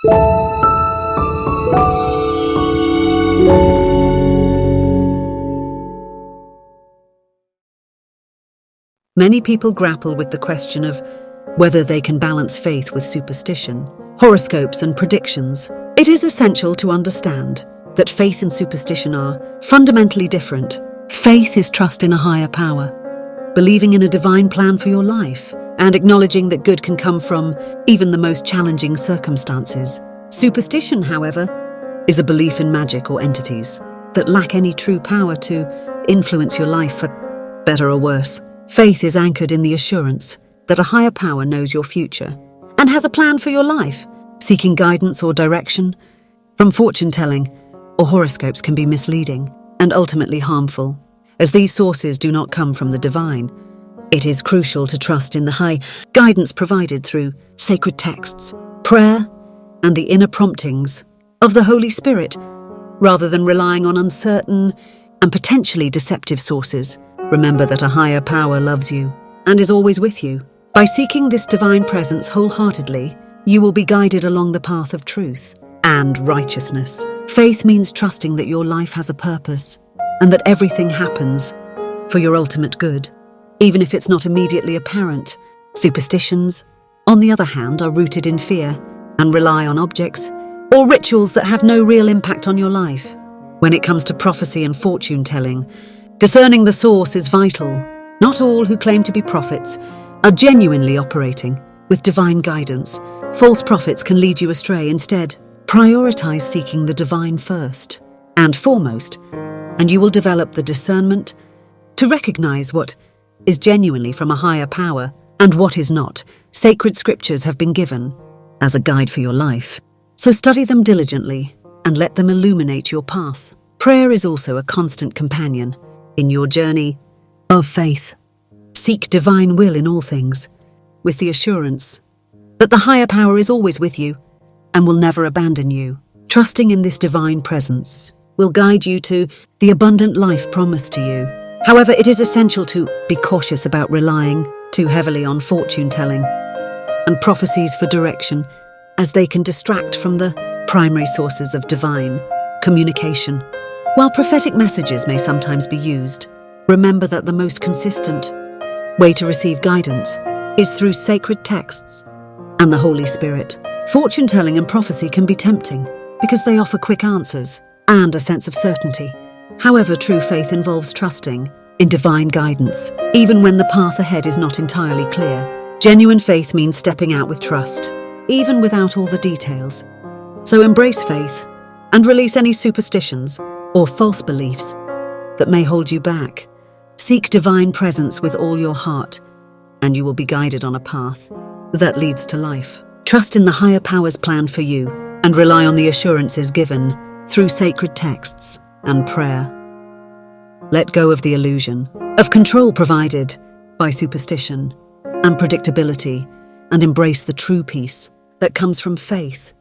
Many people grapple with the question of whether they can balance faith with superstition, horoscopes, and predictions. It is essential to understand that faith and superstition are fundamentally different. Faith is trust in a higher power, believing in a divine plan for your life, and acknowledging that good can come from even the most challenging circumstances. Superstition, however, is a belief in magic or entities that lack any true power to influence your life for better or worse. Faith is anchored in the assurance that a higher power knows your future and has a plan for your life. Seeking guidance or direction from fortune-telling or horoscopes can be misleading and ultimately harmful, as these sources do not come from the divine. It is crucial to trust in the high guidance provided through sacred texts, prayer, and the inner promptings of the Holy Spirit, rather than relying on uncertain and potentially deceptive sources. Remember that a higher power loves you and is always with you. By seeking this divine presence wholeheartedly, you will be guided along the path of truth and righteousness. Faith means trusting that your life has a purpose and that everything happens for your ultimate good, even if it's not immediately apparent. Superstitions, on the other hand, are rooted in fear and rely on objects or rituals that have no real impact on your life. When it comes to prophecy and fortune-telling, discerning the source is vital. Not all who claim to be prophets are genuinely operating with divine guidance. False prophets can lead you astray. Instead, prioritize seeking the divine first and foremost, and you will develop the discernment to recognize what is genuinely from a higher power and what is not. Sacred scriptures have been given as a guide for your life, so study them diligently and let them illuminate your path. Prayer is also a constant companion in your journey of faith. Seek divine will in all things, with the assurance that the higher power is always with you and will never abandon you. Trusting in this divine presence will guide you to the abundant life promised to you. However, it is essential to be cautious about relying too heavily on fortune-telling and prophecies for direction, as they can distract from the primary sources of divine communication. While prophetic messages may sometimes be used, remember that the most consistent way to receive guidance is through sacred texts and the Holy Spirit. Fortune-telling and prophecy can be tempting because they offer quick answers and a sense of certainty. However, true faith involves trusting in divine guidance, even when the path ahead is not entirely clear. Genuine faith means stepping out with trust, even without all the details. So embrace faith and release any superstitions or false beliefs that may hold you back. Seek divine presence with all your heart, and you will be guided on a path that leads to life. Trust in the higher power's plan for you and rely on the assurances given through sacred texts and prayer. Let go of the illusion of control provided by superstition and predictability, and embrace the true peace that comes from faith